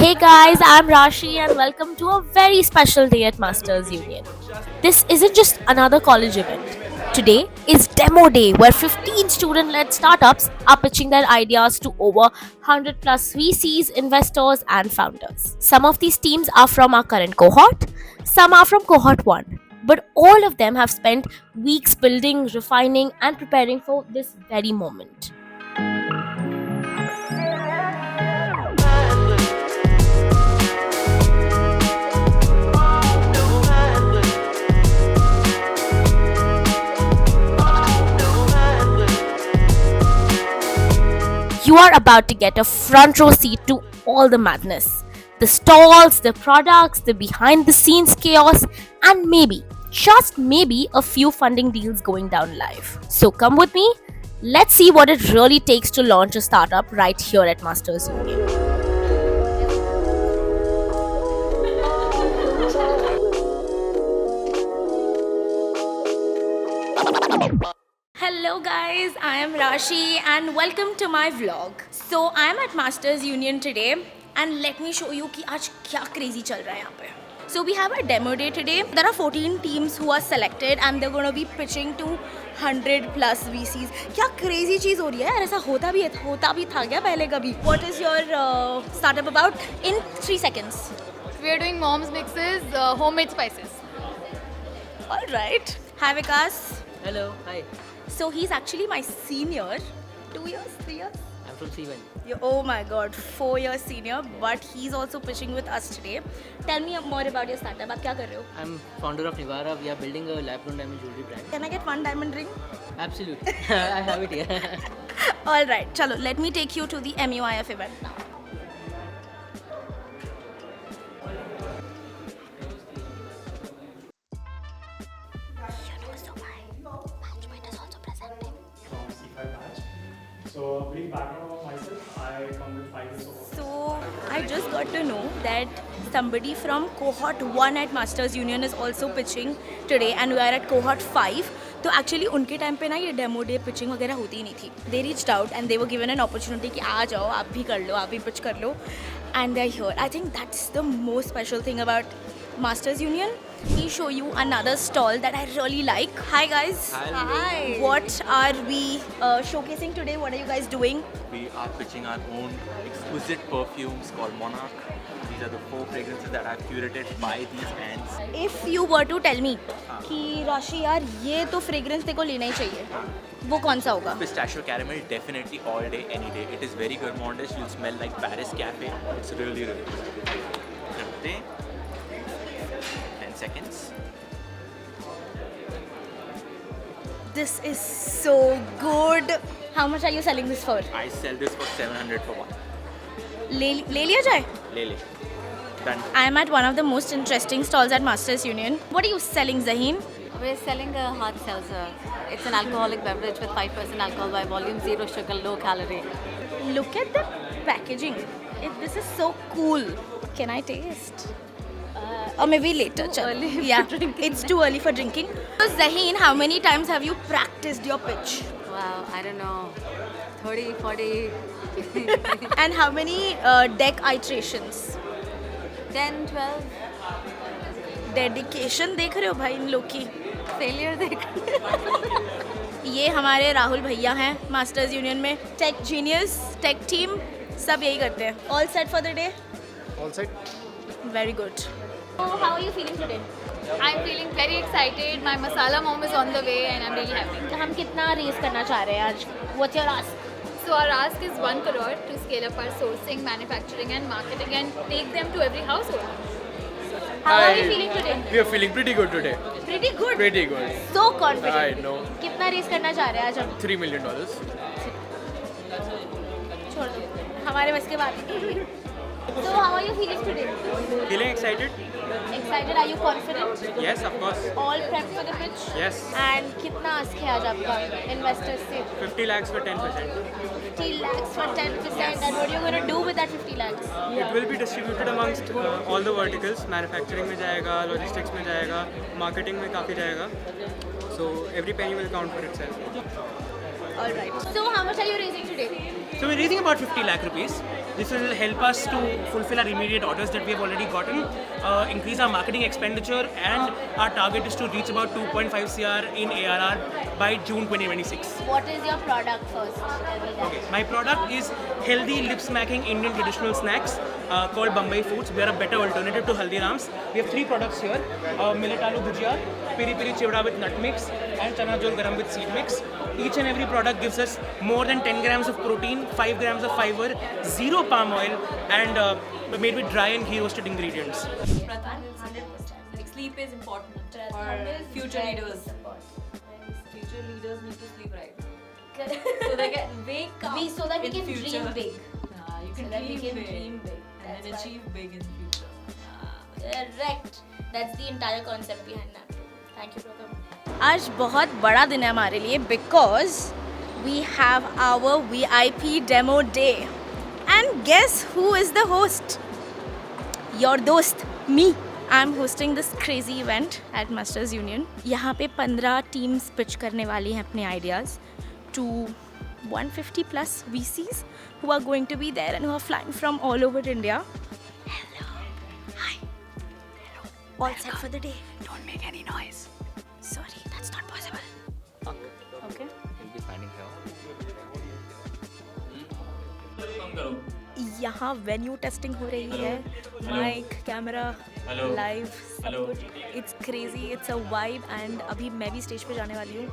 Hey guys, I'm Rashi and welcome to a very special day at Masters Union. This isn't just another college event. Today is demo day where 15 student led startups are pitching their ideas to over 100 plus VCs, investors, and founders. Some of these teams are from our current cohort, some are from cohort 1, but all of them have spent weeks building, refining, and preparing for this very moment. You are about to get a front row seat to all the madness. The stalls, the products, the behind the scenes chaos, and maybe, just maybe, a few funding deals going down live. So come with me, let's see what it really takes to launch a startup right here at Masters Union. Hello guys, I am Rashi and welcome to my vlog. So I am at Masters Union today and let me show you कि आज क्या crazy चल रहा है यहाँ पे. So we have a demo day today. There are 14 teams who are selected and they're going to be pitching to 100 plus VCs. क्या crazy चीज़ हो रही है यार, ऐसा होता भी था क्या पहले कभी? What is your startup about? In 3 seconds. We are doing mom's mixes, homemade spices. All right. Hi Vikas. Hello, hi. So he's actually my senior. 2 years, 3 years? I'm from C1. Oh my god, 4 years senior, but he's also pitching with us today. Tell me more about your startup. आप क्या कर रहे हो? I'm founder of Nivara. We are building a lab-grown diamond jewelry brand. Can I get one diamond ring? Absolutely. I have it here. Alright, chalo, let me take you to the MUIF event now. From C5 batch. So a brief background about myself, I come with 5 years of work. So I just got to know that somebody from cohort 1 at Masters Union is also pitching today and we are at cohort 5. तो actually उनके time पे ना ये demo day pitching वगैरह होती ही नहीं थी. They reached out and they were given an opportunity कि आ जाओ, आप भी कर लो, आप भी पिच कर लो, and they are here. I think that's the most special thing about Masters Union. We show you another stall that I really like. Hi guys. Hi. What are we showcasing today? What are you guys doing? We are pitching our own exquisite perfumes called Monarch. These are the 4 fragrances that I've curated by these hands. If you were to tell me कि राशि यार ये तो fragrance तेरे को लेना ही चाहिए, वो कौन सा होगा? Pistachio caramel, definitely all day, any day. It is very gourmandish. You'll smell like Paris Cafe. It's really, really good. Namaste. 10 seconds. This is so good. How much are you selling this for? I sell this for 700 for one. ले लिया जाए? Lele. Done. I am at one of the most interesting stalls at Masters Union. What are you selling, Zaheen? We're selling a hard seltzer. It's an alcoholic beverage with 5% alcohol by volume, 0 sugar, low calorie. Look at the packaging. This is so cool. Can I taste? Or maybe later. too early for Yeah, drinking. it's too early for drinking. So Zaheen, how many times have you practiced your pitch? Wow, I don't know. 30, 40, And how many deck iterations? 10, 12. Dedication देख रहे हो भाई इन लोग की. Failure देख. ये हमारे राहुल भैया हैं मास्टर्स यूनियन में. टेक जीनियस, टेक टीम, सब यही करते हैं. All set for the day? All set? Very good. How are you feeling today? I'm feeling very excited. My masala mom is on the way and I'm really happy. हम कितना race करना चाह रहे हैं आज? What's your ask? So our ask is 1 crore to scale up our sourcing, manufacturing and marketing and take them to every household. How are you feeling today? We are feeling pretty good today. Pretty good. Pretty good. So confident. I know. कितना race करना चाह रहे हैं आज हम? $3 million. छोड़ दो, हमारे बस के बात नहीं. So how are you feeling today? Feeling excited? Excited? Are you confident? Yes, of course. All prepped for the pitch? Yes. And कितना ask है आज आपका investors से? 50 lakhs for 10%. 50 lakhs for 10%. And what are you going to do with that 50 lakhs? It will be distributed amongst all the verticals. Manufacturing में जाएगा, logistics में जाएगा, marketing में काफ़ी जाएगा. So every penny will count for itself. All right. So how much are you raising today? So we're raising about 50 lakh rupees. This will help us to fulfill our immediate orders that we have already gotten, increase our marketing expenditure, and our target is to reach about 2.5 CR in ARR by June 2026. What is your product first? Okay, my product is healthy lip-smacking Indian traditional snacks called Bombay Foods. We are a better alternative to Haldiram's. We have 3 products here: millet aloo bhujia, piri piri chivda with nut mix, and chana jol garam with seed mix. Each and every product gives us more than 10 grams of protein, 5 grams of fiber, 0 palm oil, and made with dry and ghee roasted ingredients. Pradhan is 100%. Like sleep is important for future leaders. Future leaders need to sleep right. So they can wake up So that we in can future. dream big. You can So that we dream can big, dream big. and then That's achieve big in future. Correct. That's the entire concept behind that. Thank you, Pratham. आज बहुत बड़ा दिन है हमारे लिए because we have our VIP demo day and guess who is the host your दोस्त me I am hosting this crazy event at Masters Union. यहाँ पे 15 टीम्स पिच करने वाली हैं अपने ideas to 150+ VCs who are going to be there and who are flying from all over India. Hello. Hi. Hello. All set for the day. Don't make any noise. Sorry, that's not possible. Okay. We'll be finding her. यहाँ venue testing हो रही है. Mic, camera, live, सब कुछ. It's crazy, it's a vibe. And अभी मैं भी stage पे जाने वाली हूँ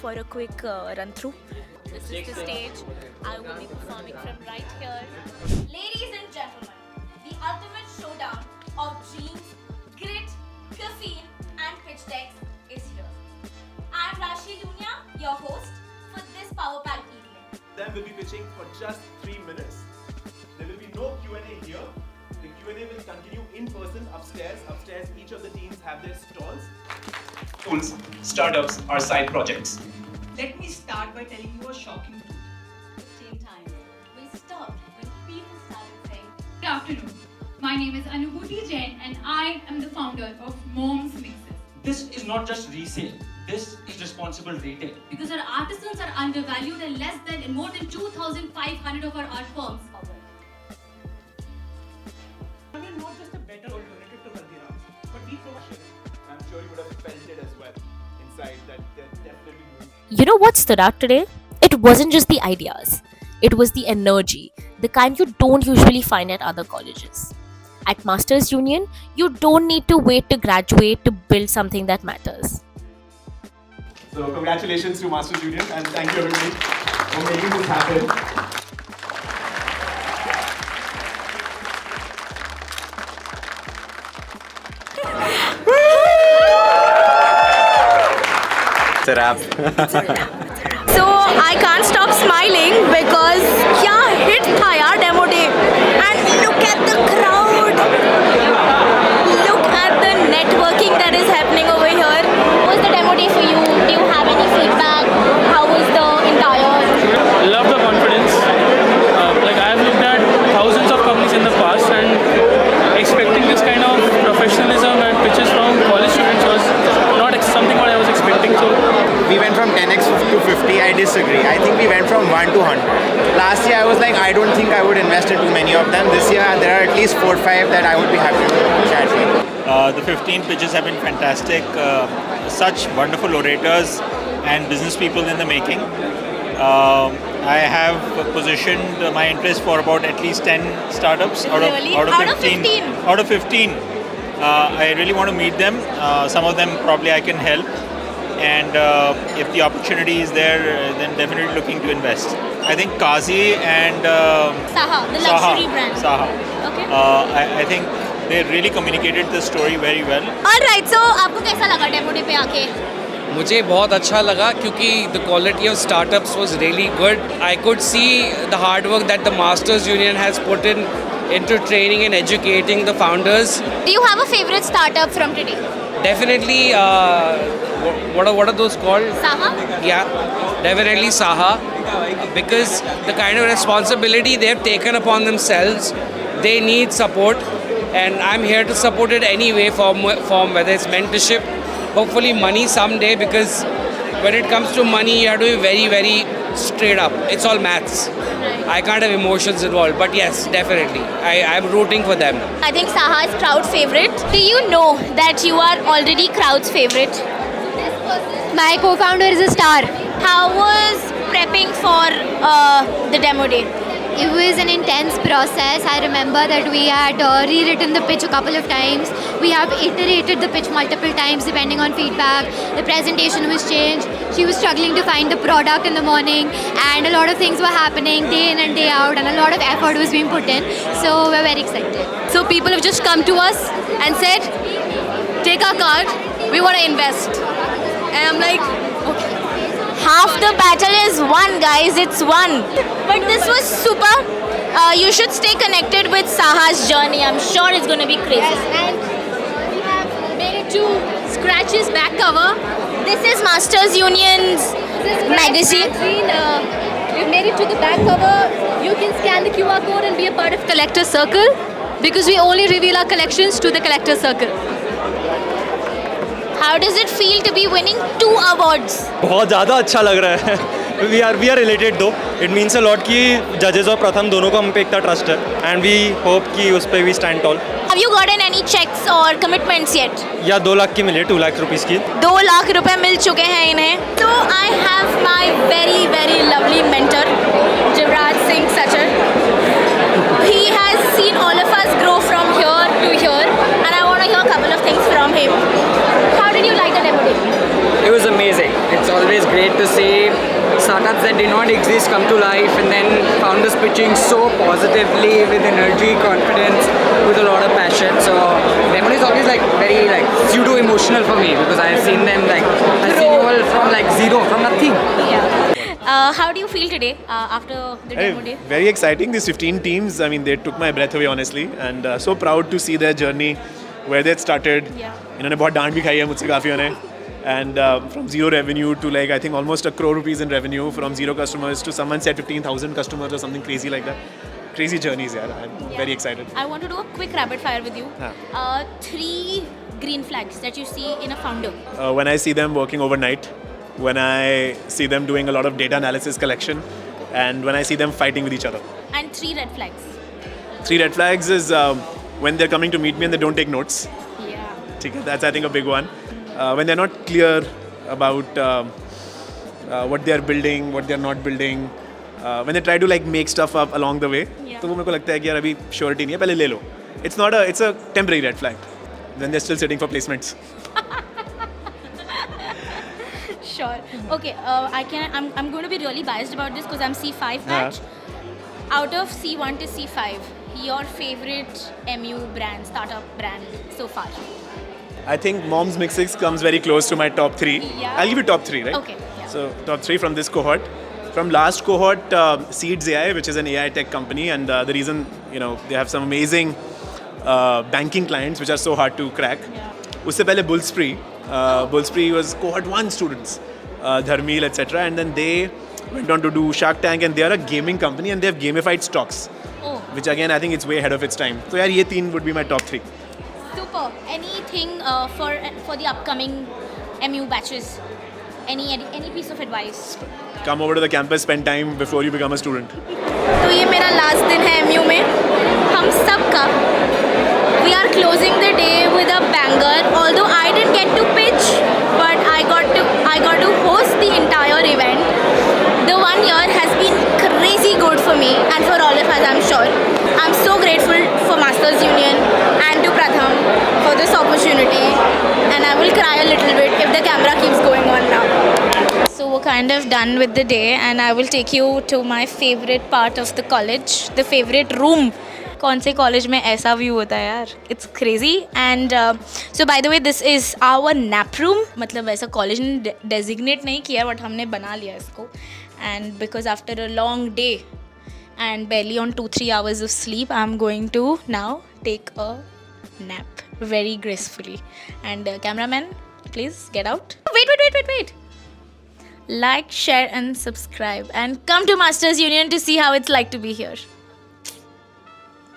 for a quick run through. This is the stage. I will be performing from right here. Ladies and gentlemen, the ultimate showdown of dreams, grit, caffeine, and pitch decks is here. I am Rashi Lunia, your host for this power pack evening. Them will be pitching for just 3 minutes. There will be no Q&A here. The Q&A will continue in person upstairs. Upstairs, each of the teams have their stalls. Tools, startups, or side projects. Let me start by telling you a shocking truth. 15 times. We stopped when people started saying, Good afternoon. My name is Anubhuti Jain and I am the founder of Mom's Mixes. This is not just resale. This is responsible retail. Because our artisans are undervalued and less than more than 2,500 of our art forms. We are not just a better alternative to Haldiram's, but we provide. I'm sure you would have felt it as well inside that they're definitely moving. You know what stood out today? It wasn't just the ideas. It was the energy, the kind you don't usually find at other colleges. At Masters Union, you don't need to wait to graduate to build something that matters. So congratulations to Masters Union and thank you everybody for making this happen. It's a wrap. So I can't stop smiling because क्या hit था यार demo day. And look at the crowd. Look at the networking that is happening over here. How was the demo day for you? Do you have any feedback? How was the entire? Love the confidence. Like I have looked at thousands of companies in the past, and expecting this kind of professionalism and pitches from college students was not something what I was expecting. So we went from 10x to 50. I disagree. I think we went from 1 to 100. Last year I was like, I don't think I would invest in too many of them. This year there are at least 4 or 5 that I would be happy to chat with. The 15 pitches have been fantastic. Such wonderful orators and business people in the making. I have positioned my interest for about at least 10 startups out of, Really? out of 15. Out of 15. I really want to meet them. Some of them probably I can help. And if the opportunity is there, then definitely looking to invest. I think Kazi and Saha, the luxury brand. Saha. Okay. I think they really communicated the story very well. Alright, so आपको कैसा लगा demo day पे आके? मुझे बहुत अच्छा लगा क्योंकि the quality of startups was really good. I could see the hard work that the Masters Union has put into training and educating the founders. Do you have a favorite startup from today? Definitely, what are those called? Saha? Yeah, definitely Saha, because the kind of responsibility they've taken upon themselves, they need support, and I'm here to support it anyway, from whether it's mentorship, hopefully money someday, because when it comes to money, you have to be very, very straight up. It's all maths. I can't have emotions involved, but yes, definitely. I'm rooting for them. I think Saha is crowd favorite. Do you know that you are already crowd's favorite? My co-founder is a star. How was prepping for the demo day? It was an intense process. I remember that we had rewritten the pitch a couple of times. We have iterated the pitch multiple times depending on feedback. The presentation was changed. She was struggling to find the product in the morning, and a lot of things were happening day in and day out, and a lot of effort was being put in. So we're very excited. So people have just come to us and said, take our card, we want to invest. And I'm like, okay. Half the battle is won, guys. It's won. But this was super. You should stay connected with Saha's journey. I'm sure it's going to be crazy. Yes, and we have made it to Scratch's back cover. This is Masters Union's magazine. We've made it to the back cover. You can scan the QR code and be a part of Collector Circle, because we only reveal our collections to the Collector Circle. How does it feel to be winning 2 awards? बहुत ज़्यादा अच्छा लग रहा है. We are related though. It means a lot कि judges और प्रथम दोनों को हम पे इतना trust है, and we hope कि उस पे we stand tall. Have you gotten any checks or commitments yet? या 2 लाख की मिले, 2 लाख रुपीस की. 2 लाख रुपए मिल चुके हैं इन्हें. So I have my very, very lovely mentor, Jivraj Singh Sachar. He has seen all of us grow from here to here, and I want to hear a couple of things from him. How did you like the demo day? It was amazing. It's always great to see startups that did not exist come to life, and then founders pitching so positively with energy, confidence, with a lot of passion. So demo is always like very pseudo emotional for me, because I've seen them I've seen you all from zero, from nothing. Yeah. How do you feel today after the demo day? Very exciting. These 15 teams, I mean, they took my breath away, honestly. And so proud to see their journey, where they had started. इन्होंने बहुत डांट भी खाई है मुझसे काफ़ियों ने. And from zero revenue to I think almost ₹1 crore in revenue, from zero customers to someone said 15,000 customers or something crazy like that. Crazy journeys, yeah. I'm very excited. I want to do a quick rapid fire with you. 3 green flags that you see in a founder. When I see them working overnight, when I see them doing a lot of data analysis collection, and when I see them fighting with each other. And 3 red flags. 3 red flags is when they're coming to meet me and they don't take notes. Yeah. That's, I think, a big one. When they're not clear about what they're building, what they're not building, when they try to make stuff up along the way, तो वो मेरे को लगता है कि यार अभी surety नहीं है, पहले ले लो. It's a temporary red flag. Then they're still sitting for placements. Sure. Okay. I'm going to be really biased about this because I'm C5 batch. Out of C1 to C5, your favorite MU brand, startup brand so far? I think Mom's Mixix comes very close to my top 3. Yeah. I'll give you top 3, right? Okay. Yeah. So top 3 from this cohort. From last cohort, Seeds AI, which is an AI tech company, and the reason, they have some amazing banking clients which are so hard to crack. Usse pehle Bullspree. Bullspree was cohort 1 students, Dharmil, etc. And then they went on to do Shark Tank, and they are a gaming company and they have gamified stocks, which again I think it's way ahead of its time. So yeah, ye 3 would be my top 3. Super. Anything for the upcoming MU batches? Any piece of advice? Come over to the campus, spend time before you become a student. तो ये मेरा last दिन है MU में. हम सब का. We are closing the day with a banger. Although I didn't get to pitch, but I got to host the entire event. The 1 year has been crazy good for me and for all of us, I'm sure. I'm so grateful for Masters Union and to Pratham for this opportunity, and I will cry a little bit if the camera keeps going on now. So we're kind of done with the day, and I will take you to my favorite part of the college, the favorite room. कौन से college में ऐसा view होता है यार? It's crazy. And so by the way, this is our nap room. मतलब ऐसा college ने designate नहीं किया, but हमने बना लिया इसको. And because after a long day and barely on 2-3 hours of sleep, I'm going to now take a nap very gracefully. And cameraman, please get out. Wait. Like, share and subscribe, and come to Masters Union to see how it's like to be here.